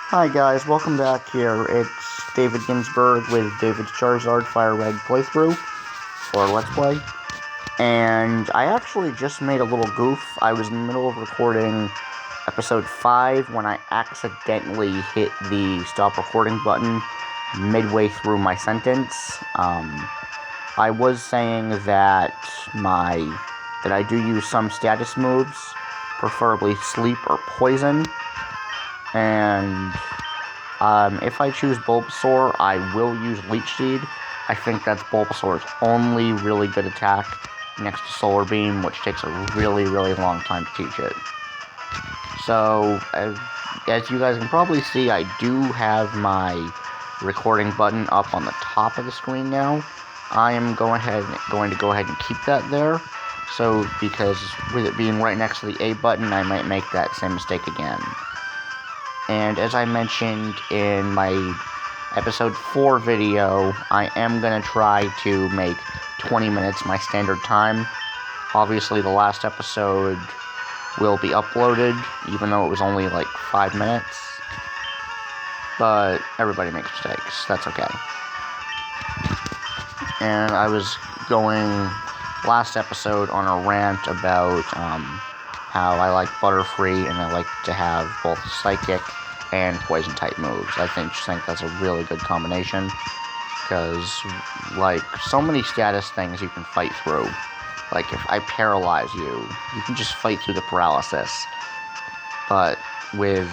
Hi guys, welcome back here. It's David Ginsburg with David's Charizard Fire Red playthrough, or Let's Play. And I actually just made a little goof. I was in the middle of recording episode 5 when I accidentally hit the stop recording button midway through my sentence. I was saying that I do use some status moves, preferably sleep or poison. And if I choose Bulbasaur, I will use Leech Seed. I think that's Bulbasaur's only really good attack next to Solar Beam, which takes a really, really long time to teach it. So, as you guys can probably see, I do have my recording button up on the top of the screen now. I am going to go ahead and keep that there. So, because with it being right next to the A button, I might make that same mistake again. And as I mentioned in my episode 4 video, I am going to try to make 20 minutes my standard time. Obviously, the last episode will be uploaded, even though it was only like 5 minutes. But everybody makes mistakes, that's okay. And I was going last episode on a rant about how I like Butterfree and I like to have both Psychic and Poison type moves. I think that's a really good combination, because like so many status things you can fight through. Like if I paralyze you, you can just fight through the paralysis. But with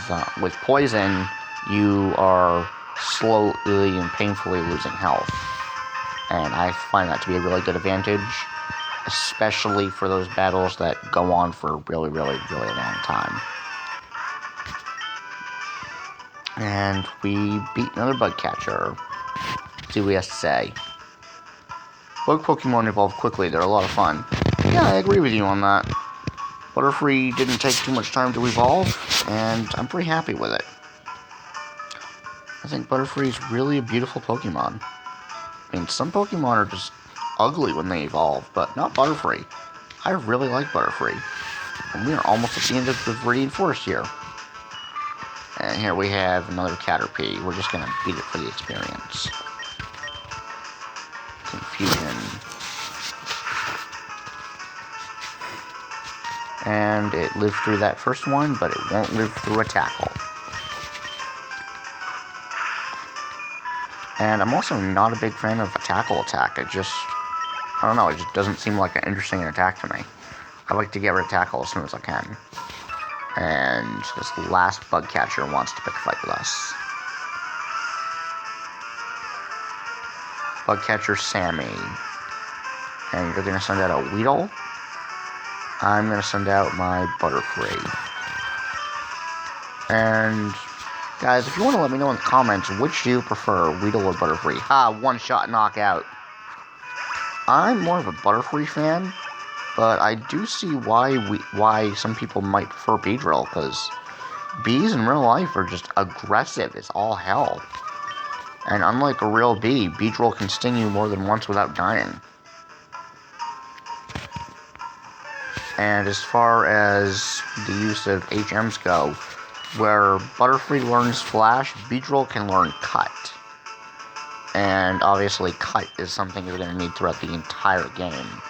Poison, you are slowly and painfully losing health. And I find that to be a really good advantage, especially for those battles that go on for a really, really, really long time. And we beat another bug catcher. Let's see what he has to say. Bug Pokemon evolve quickly, they're a lot of fun. Yeah, I agree with you on that. Butterfree didn't take too much time to evolve, and I'm pretty happy with it. I think Butterfree is really a beautiful Pokemon. I mean, some Pokemon are just ugly when they evolve, but not Butterfree. I really like Butterfree. And we are almost at the end of the Viridian Forest here. And here we have another Caterpie. We're just gonna beat it for the experience. Confusion. And it lived through that first one, but it won't live through a tackle. And I'm also not a big fan of a tackle attack. I don't know, it just doesn't seem like an interesting attack to me. I like to get rid of tackle as soon as I can. And this last bug catcher wants to pick a fight with us. Bug catcher Sammy. And you're going to send out a Weedle. I'm going to send out my Butterfree. And guys, if you want to let me know in the comments, which do you prefer, Weedle or Butterfree? One-shot knockout. I'm more of a Butterfree fan, but I do see why some people might prefer Beedrill, because bees in real life are just aggressive as all hell. And unlike a real bee, Beedrill can sting you more than once without dying. And as far as the use of HMs go, where Butterfree learns Flash, Beedrill can learn Cut. And obviously Cut is something you're going to need throughout the entire game,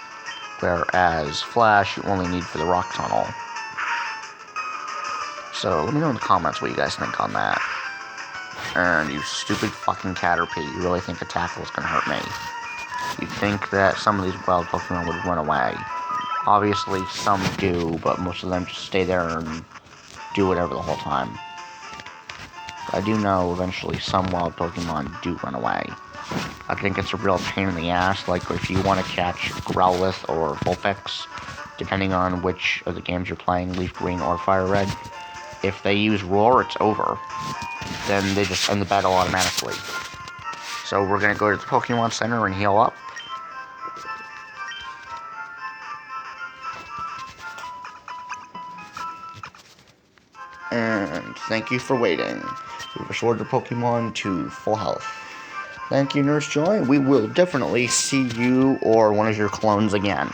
whereas Flash you only need for the Rock Tunnel. So let me know in the comments what you guys think on that. And you stupid fucking Caterpie, you really think a tackle is going to hurt me? You'd think that some of these wild Pokemon would run away. Obviously some do, but most of them just stay there and do whatever the whole time. I do know eventually some wild Pokemon do run away. I think it's a real pain in the ass, like if you want to catch Growlithe or Vulpix, depending on which of the games you're playing, Leaf Green or Fire Red. If they use Roar, it's over. Then they just end the battle automatically. So we're going to go to the Pokemon Center and heal up. And thank you for waiting. We've restored the Pokemon to full health. Thank you, Nurse Joy. We will definitely see you or one of your clones again.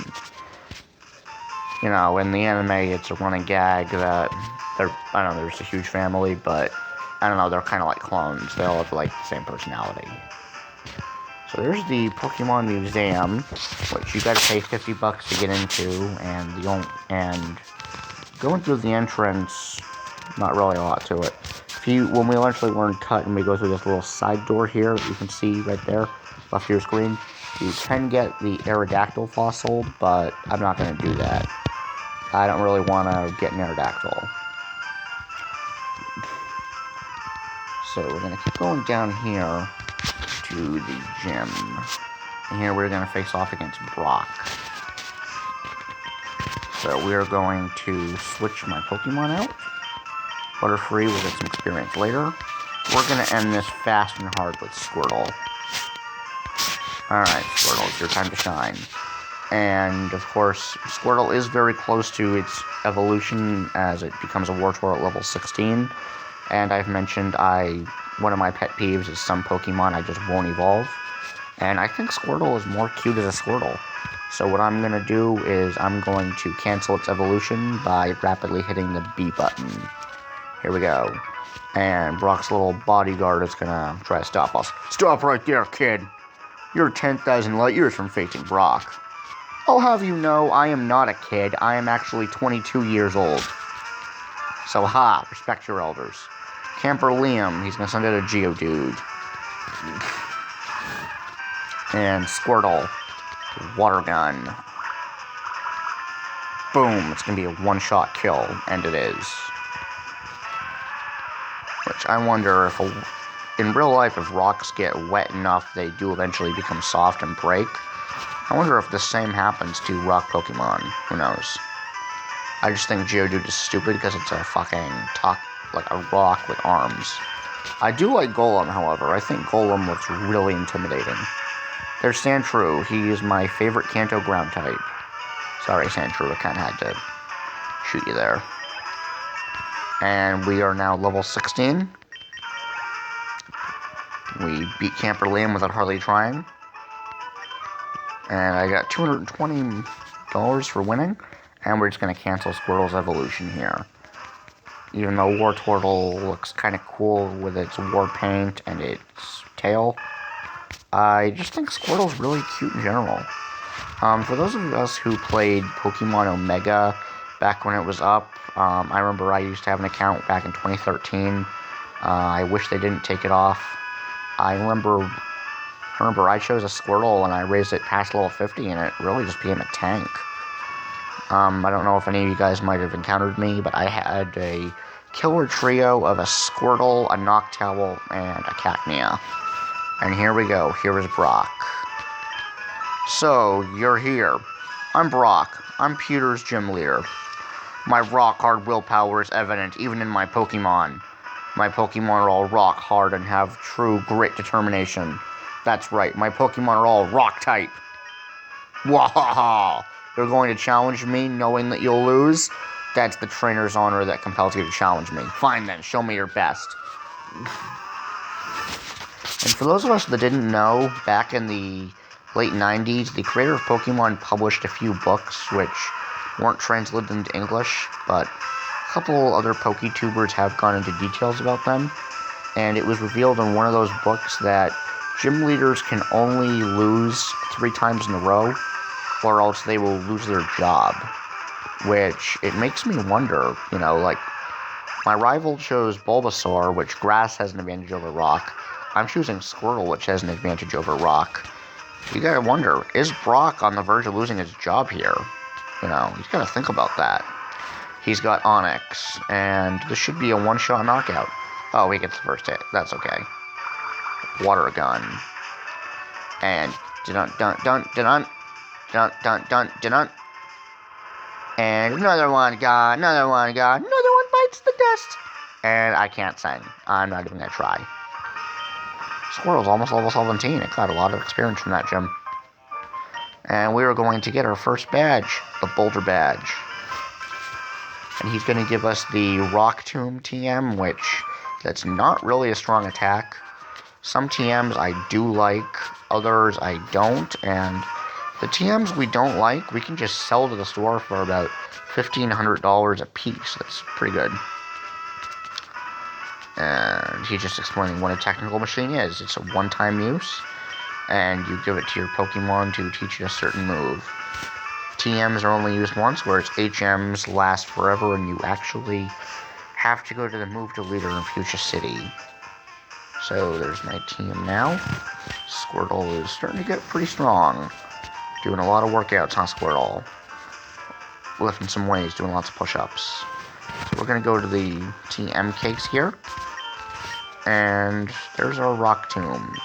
You know, in the anime, it's a running gag that I don't know, there's a huge family, but I don't know, they're kind of like clones. They all have like the same personality. So there's the Pokemon Museum, which you gotta pay $50 to get into, and going through the entrance, not really a lot to it. When we eventually learn Cut and we go through this little side door here that you can see right there, left of your screen, you can get the Aerodactyl fossil, but I'm not gonna do that. I don't really want to get an Aerodactyl. So we're going to keep going down here to the gym. And here we're going to face off against Brock. So we're going to switch my Pokemon out. Butterfree will get some experience later. We're going to end this fast and hard with Squirtle. Alright, Squirtle, it's your time to shine. And, of course, Squirtle is very close to its evolution as it becomes a Wartortle at level 16. And I've mentioned one of my pet peeves is some Pokemon I just won't evolve. And I think Squirtle is more cute as a Squirtle. So what I'm going to do is I'm going to cancel its evolution by rapidly hitting the B button. Here we go. And Brock's little bodyguard is going to try to stop us. Stop right there, kid! You're 10,000 light years from facing Brock. I'll have you know, I am not a kid. I am actually 22 years old. So, respect your elders. Camper Liam, he's gonna send out a Geodude. And Squirtle, Water Gun. Boom, it's gonna be a one-shot kill, and it is. Which I wonder if, in real life, if rocks get wet enough, they do eventually become soft and break. I wonder if the same happens to rock Pokemon. Who knows? I just think Geodude is stupid because it's a fucking like a rock with arms. I do like Golem, however. I think Golem looks really intimidating. There's Sandshrew. He is my favorite Kanto ground type. Sorry, Sandshrew, I kinda had to shoot you there. And we are now level 16. We beat Camper Liam without hardly trying. And I got $220 for winning. And we're just going to cancel Squirtle's evolution here. Even though Wartortle looks kind of cool with its war paint and its tail, I just think Squirtle's really cute in general. For those of us who played Pokemon Omega back when it was up, I remember I used to have an account back in 2013. I wish they didn't take it off. I remember I chose a Squirtle and I raised it past level 50 and it really just became a tank. I don't know if any of you guys might have encountered me, but I had a killer trio of a Squirtle, a Noctowl, and a Cacnea. And here we go. Here is Brock. So, you're here. I'm Brock. I'm Pewter's gym leader. My rock-hard willpower is evident even in my Pokemon. My Pokemon are all rock-hard and have true grit determination. That's right, my Pokemon are all rock-type. Wahaha! You're going to challenge me knowing that you'll lose? That's the trainer's honor that compels you to challenge me. Fine then, show me your best. And for those of us that didn't know, back in the late 90s, the creator of Pokemon published a few books which weren't translated into English, but a couple other PokeTubers have gone into details about them. And it was revealed in one of those books that gym leaders can only lose 3 times in a row, or else they will lose their job. Which, it makes me wonder, like, my rival chose Bulbasaur, which grass has an advantage over rock. I'm choosing Squirtle, which has an advantage over rock. You gotta wonder, is Brock on the verge of losing his job here? He's gotta think about that. He's got Onix, and this should be a one-shot knockout. Oh, he gets the first hit. That's okay. Water Gun. And dun-dun-dun-dun-dun. Dun-dun-dun-dun-dun. And another one gone, another one gone, another one bites the dust. And I can't sing. I'm not even gonna try. Squirtle's almost level 17. It got a lot of experience from that gym. And we are going to get our first badge, the Boulder Badge. And he's going to give us the Rock Tomb TM, which that's not really a strong attack. Some TMs I do like, others I don't, and the TMs we don't like, we can just sell to the store for about $1,500 a piece. That's pretty good. And he's just explaining what a technical machine is. It's a one-time use, and you give it to your Pokemon to teach it a certain move. TMs are only used once, whereas HMs last forever, and you actually have to go to the move deleter in Pewter City. So there's my team now. Squirtle is starting to get pretty strong. Doing a lot of workouts on Squirtle. Lifting some weights, doing lots of push-ups. So we're going to go to the TM cakes here. And there's our rock tomb.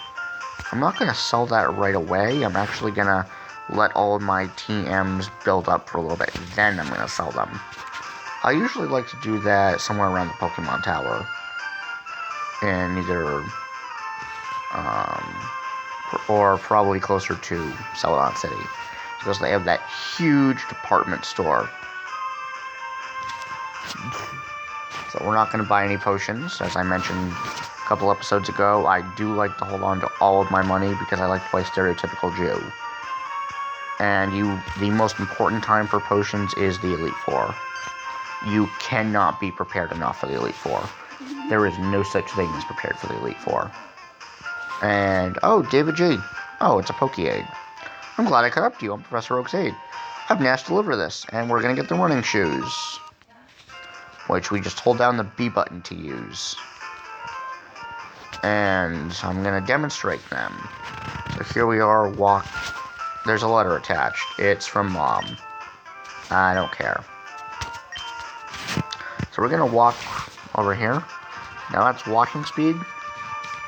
I'm not going to sell that right away. I'm actually going to let all of my TMs build up for a little bit. Then I'm going to sell them. I usually like to do that somewhere around the Pokemon Tower. In either, or probably closer to Celadon City. Because they have that huge department store. So we're not going to buy any potions. As I mentioned a couple episodes ago, I do like to hold on to all of my money because I like to play stereotypical Jew. And the most important time for potions is the Elite Four. You cannot be prepared enough for the Elite Four. There is no such thing as prepared for the Elite Four. And, oh, David G. Oh, it's a Poke-Aid. I'm glad I caught up to you. I'm Professor Oak's aide. I've been asked to deliver this, and we're going to get the running shoes. Which we just hold down the B button to use. And I'm going to demonstrate them. So here we are, There's a letter attached. It's from Mom. I don't care. So we're going to walk over here. Now that's walking speed.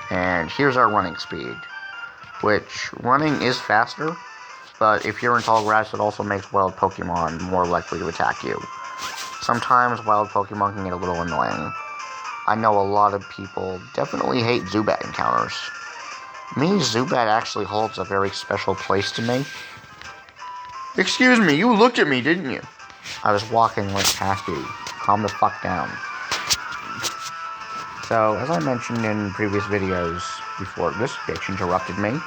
And here's our running speed. Which, running is faster. But if you're in tall grass, it also makes wild Pokemon more likely to attack you. Sometimes wild Pokemon can get a little annoying. I know a lot of people definitely hate Zubat encounters. Me, Zubat actually holds a very special place to me. Excuse me, you looked at me, didn't you? I was walking right past you. Calm the fuck down. So, as I mentioned in previous videos before this bitch interrupted me,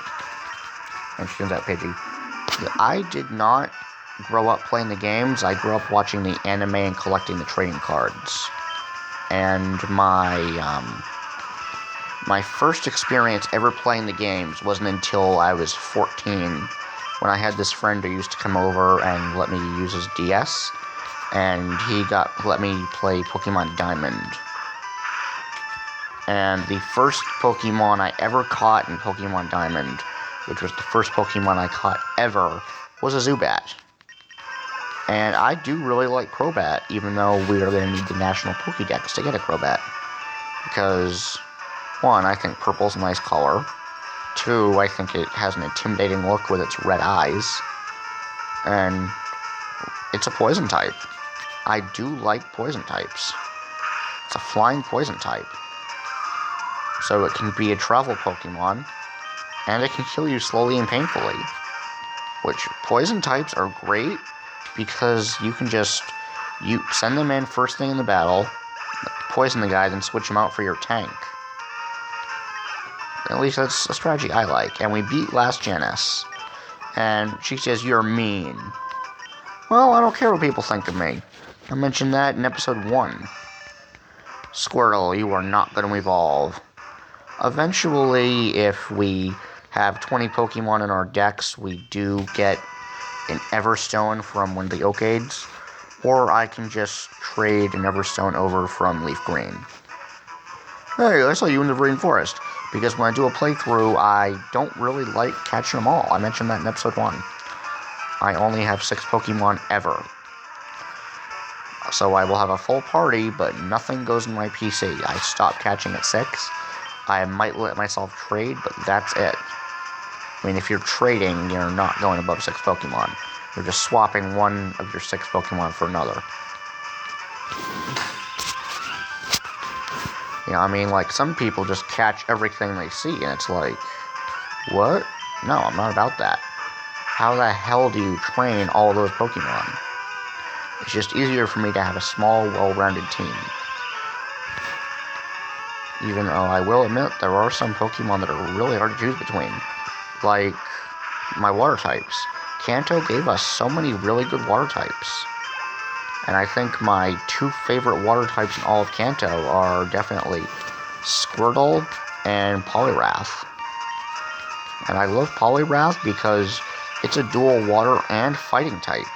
and she turns out Pidgey, I did not grow up playing the games. I grew up watching the anime and collecting the trading cards. And my first experience ever playing the games wasn't until I was 14, when I had this friend who used to come over and let me use his DS, and he let me play Pokemon Diamond. And the first Pokemon I ever caught in Pokemon Diamond, which was the first Pokemon I caught ever, was a Zubat. And I do really like Crobat, even though we are going to need the National Pokédex to get a Crobat. Because, one, I think purple's a nice color. Two, I think it has an intimidating look with its red eyes. And it's a poison type. I do like poison types. It's a flying poison type. So it can be a travel Pokemon, and it can kill you slowly and painfully. Which, poison types are great, because you can just, send them in first thing in the battle, poison the guy, then switch him out for your tank. At least that's a strategy I like. And we beat last Janice. And she says, "You're mean." Well, I don't care what people think of me. I mentioned that in episode 1. Squirtle, you are not going to evolve. Eventually, if we have 20 Pokemon in our decks, we do get an Everstone from one of the Oak-Aids, or I can just trade an Everstone over from Leaf Green. Hey, I saw you in the Viridian Forest, because when I do a playthrough, I don't really like catching them all. I mentioned that in episode 1. I only have 6 Pokemon ever. So I will have a full party, but nothing goes in my PC. I stop catching at 6. I might let myself trade, but that's it. I mean, if you're trading, you're not going above 6 Pokemon. You're just swapping one of your 6 Pokemon for another. You know, I mean, like, some people just catch everything they see, and it's like, what? No, I'm not about that. How the hell do you train all those Pokemon? It's just easier for me to have a small, well-rounded team. Even though I will admit, there are some Pokemon that are really hard to choose between. Like, my water types. Kanto gave us so many really good water types. And I think my 2 favorite water types in all of Kanto are definitely Squirtle, and Poliwrath. And I love Poliwrath because it's a dual water and fighting type.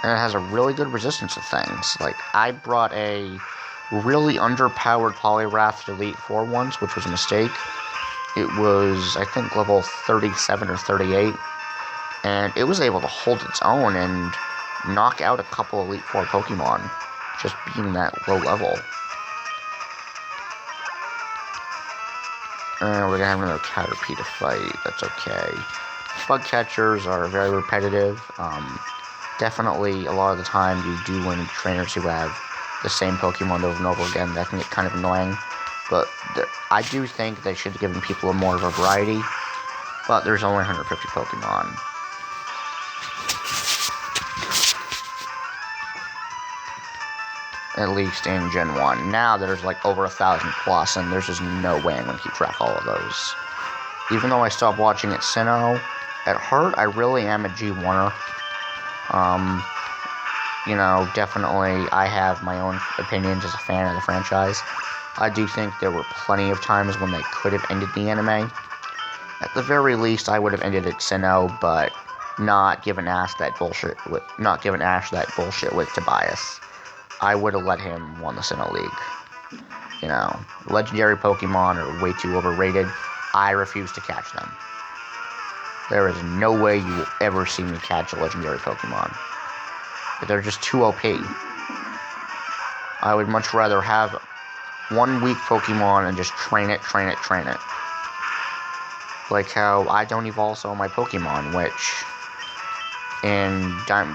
And it has a really good resistance to things. Like, I brought a really underpowered Poliwrath to Elite Four once, which was a mistake. It was, I think, level 37 or 38. And it was able to hold its own and knock out a couple Elite Four Pokemon, just being that low level. And we're gonna have another Caterpie to fight, that's okay. Bug catchers are very repetitive. Definitely, a lot of the time, you do win trainers who have the same Pokemon over and over again. That can get kind of annoying. But I do think they should have given people more of a variety. But there's only 150 Pokemon. At least in Gen 1. Now there's like over 1,000 plus, and there's just no way I'm going to keep track of all of those. Even though I stopped watching at Sinnoh, at heart, I really am a G1er. You know, definitely I have my own opinions as a fan of the franchise. I do think there were plenty of times when they could have ended the anime. At the very least, I would have ended at Sinnoh, but not given Ash that bullshit with Tobias. I would have let him win the Sinnoh League. You know, legendary Pokemon are way too overrated. I refuse to catch them. There is no way you will ever see me catch a legendary Pokemon. They're just too OP. I would much rather have one weak Pokemon and just train it. Like how I don't evolve some of my Pokemon, which in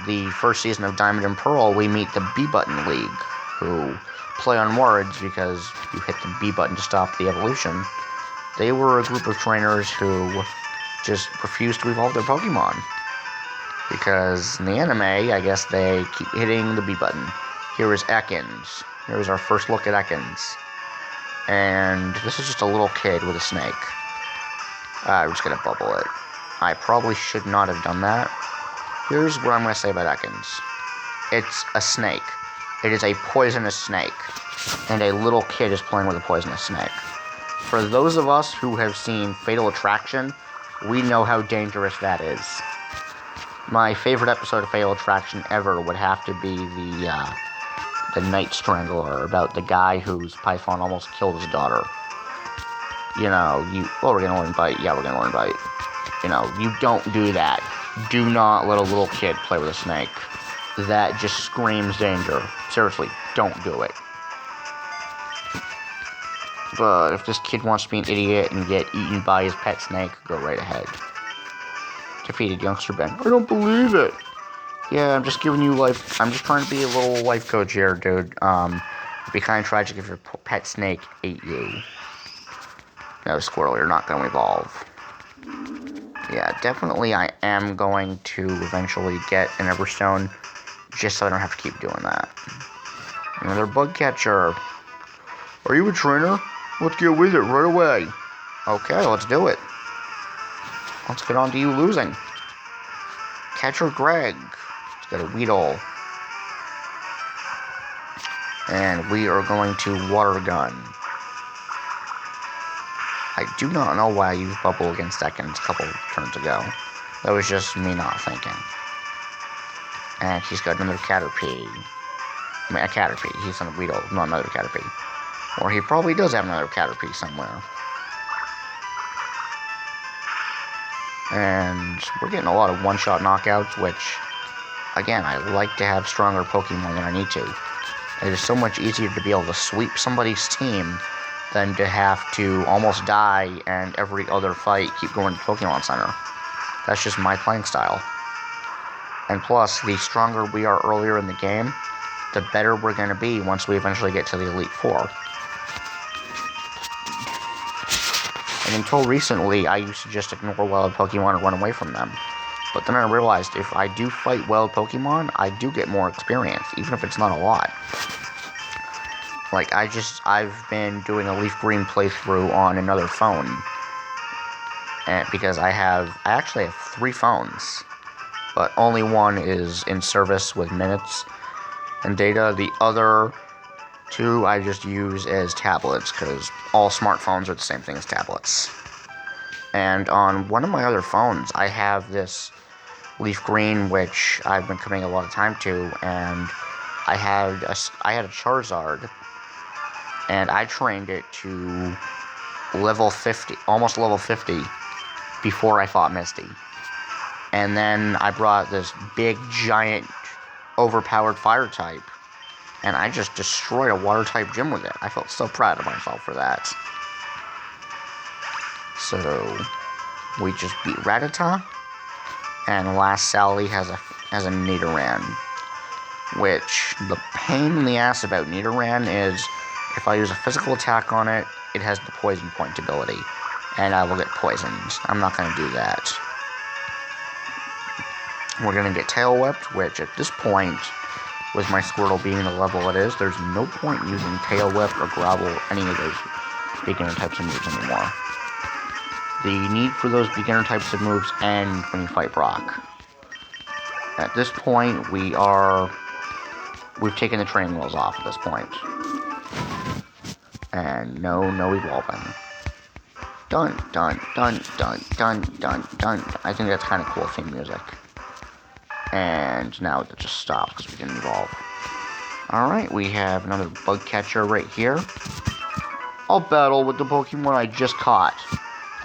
the first season of Diamond and Pearl, we meet the B-Button League, who play on words because you hit the B button to stop the evolution. They were a group of trainers who just refused to evolve their Pokemon. Because in the anime, I guess they keep hitting the B button. Here is Ekans. Here is our first look at Ekans. And this is just a little kid with a snake. I'm just going to bubble it. I probably should not have done that. Here's what I'm going to say about Ekans. It's a snake. It is a poisonous snake. And a little kid is playing with a poisonous snake. For those of us who have seen Fatal Attraction, we know how dangerous that is. My favorite episode of Fatal Attraction ever would have to be the Night Strangler, about the guy whose python almost killed his daughter. You know, we're gonna learn Bite. Yeah, we're gonna learn Bite. You know, you don't do that. Do not let a little kid play with a snake. That just screams danger. Seriously, don't do it. But if this kid wants to be an idiot and get eaten by his pet snake, go right ahead. Defeated youngster Ben. I don't believe it. Yeah, I'm just giving you life. I'm just trying to be a little life coach here, dude. It'd be kind of tragic if your pet snake ate you. No, Squirtle, you're not going to evolve. Yeah, definitely I am going to eventually get an Everstone, just so I don't have to keep doing that. Another bug catcher. Are you a trainer? Let's get with it right away. Okay, let's do it. Let's get on to you losing. Catcher Greg. Let's get a Weedle. And we are going to Water Gun. I do not know why I used Bubble against Ekans a couple turns ago. That was just me not thinking. And he's got another Caterpie. I mean, a Caterpie. He's on a Weedle, not another Caterpie. Or he probably does have another Caterpie somewhere. And we're getting a lot of one-shot knockouts, which, again, I like to have stronger Pokemon than I need to. It is so much easier to be able to sweep somebody's team than to have to almost die and every other fight keep going to Pokemon Center. That's just my playing style. And plus, the stronger we are earlier in the game, the better we're going to be once we eventually get to the Elite Four. And until recently, I used to just ignore wild Pokemon and run away from them. But then I realized if I do fight wild Pokemon, I do get more experience, even if it's not a lot. Like, I've been doing a Leaf Green playthrough on another phone. And because I actually have 3 phones. But only one is in service with minutes and data. The other Two I just use as tablets, because all smartphones are the same thing as tablets. And on one of my other phones, I have this Leaf Green, which I've been committing a lot of time to, and I had a Charizard, and I trained it to level 50, almost level 50, before I fought Misty. And then I brought this big, giant, overpowered fire type, and I just destroyed a water type gym with it. I felt so proud of myself for that. So, we just beat Rattata, and last Sally has a Nidoran, which the pain in the ass about Nidoran is if I use a physical attack on it, it has the poison point ability, and I will get poisoned. I'm not going to do that. We're going to get Tail Whipped, which at this point, with my Squirtle being the level it is, there's no point using Tail Whip or Growl, any of those beginner types of moves anymore. The need for those beginner types of moves end when you fight Brock. At this point, we've taken the training wheels off at this point. And no evolving. Dun, dun, dun, dun, dun, dun, dun. I think that's kind of cool theme music. And now it just stopped because we didn't evolve. Alright, we have another bug catcher right here. I'll battle with the Pokemon I just caught.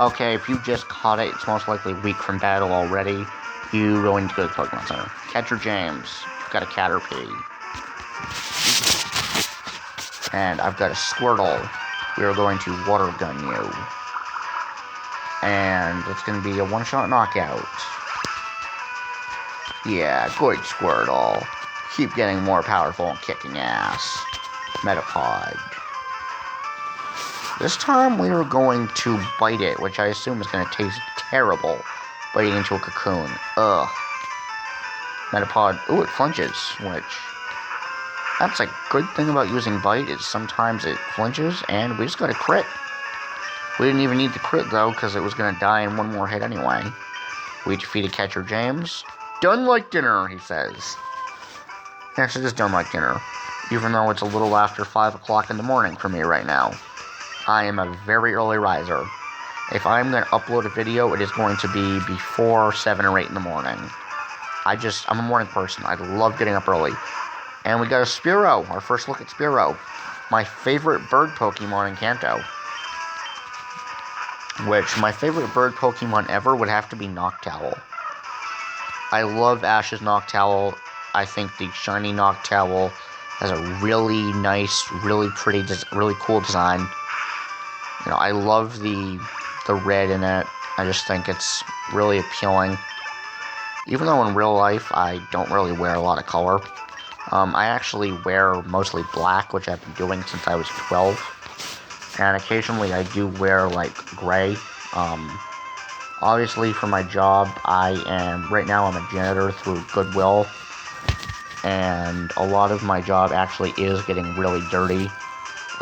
Okay, if you just caught it, it's most likely weak from battle already. You really need to go to the Pokemon Center. Catcher James, you've got a Caterpie. And I've got a Squirtle. We are going to Water Gun you. And it's going to be a one-shot knockout. Yeah, good Squirtle. Keep getting more powerful and kicking ass. Metapod. This time we are going to bite it, which I assume is going to taste terrible. Biting into a cocoon. Ugh. Metapod. Ooh, it flinches, which... That's a good thing about using Bite, is sometimes it flinches, and we just got a crit. We didn't even need the crit, though, because it was going to die in one more hit anyway. We defeated Catcher James. Done like dinner, he says. Yes, it is done like dinner. Even though it's a little after 5 o'clock in the morning for me right now. I am a very early riser. If I'm going to upload a video, it is going to be before 7 or 8 in the morning. I'm a morning person. I love getting up early. And we got a Spearow, our first look at Spearow. My favorite bird Pokemon in Kanto. Which, my favorite bird Pokemon ever would have to be Noctowl. I love Ash's Noctowl. I think the shiny Noctowl has a really nice, really pretty, really cool design. You know, I love the red in it. I just think it's really appealing. Even though in real life I don't really wear a lot of color. I actually wear mostly black, which I've been doing since I was 12. And occasionally I do wear, like, gray. Obviously for my job, right now I'm a janitor through Goodwill. And a lot of my job actually is getting really dirty.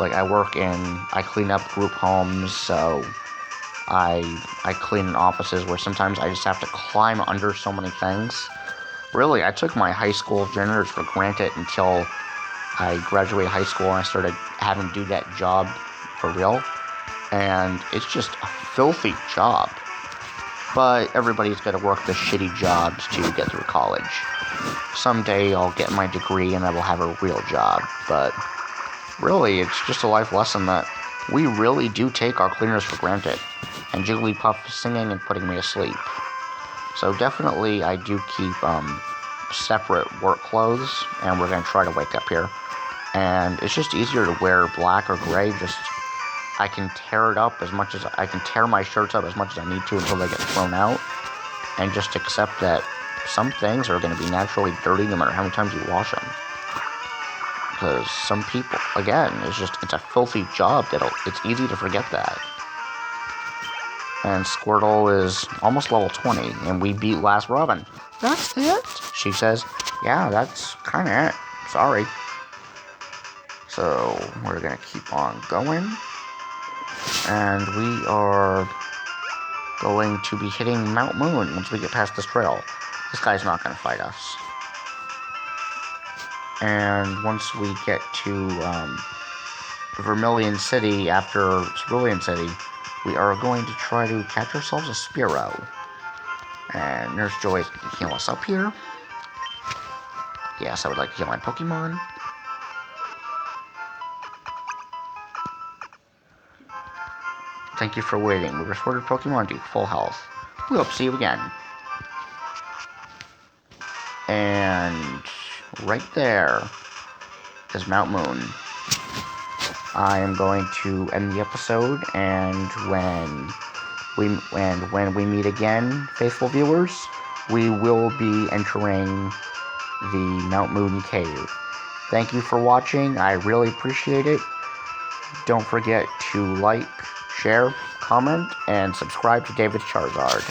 Like, I clean up group homes, so I clean in offices where sometimes I just have to climb under so many things. Really, I took my high school janitors for granted until I graduated high school and I started having to do that job for real. And it's just a filthy job. But everybody's got to work the shitty jobs to get through college. Someday I'll get my degree and I will have a real job. But really, it's just a life lesson that we really do take our cleaners for granted. And Jigglypuff is singing and putting me to sleep. So definitely I do keep separate work clothes, and we're going to try to wake up here. And it's just easier to wear black or gray. I can tear it up as much as I can tear my shirts up as much as I need to until they get thrown out. And just accept that some things are going to be naturally dirty no matter how many times you wash them. Because some people, again, it's a filthy job it's easy to forget that. And Squirtle is almost level 20, and we beat Last Robin. That's it? She says, yeah, that's kind of it. Sorry. So, we're going to keep on going. And we are going to be hitting Mount Moon once we get past this trail. This guy's not going to fight us. And once we get to Vermilion City, after Cerulean City, we are going to try to catch ourselves a Spearow. And Nurse Joy can heal us up here. Yes, I would like to heal my Pokemon. Thank you for waiting. We restored your Pokemon to full health. We hope to see you again. And right there is Mount Moon. I am going to end the episode, and when we meet again, faithful viewers, we will be entering the Mount Moon Cave. Thank you for watching. I really appreciate it. Don't forget to like, share, comment, and subscribe to David's Charizard.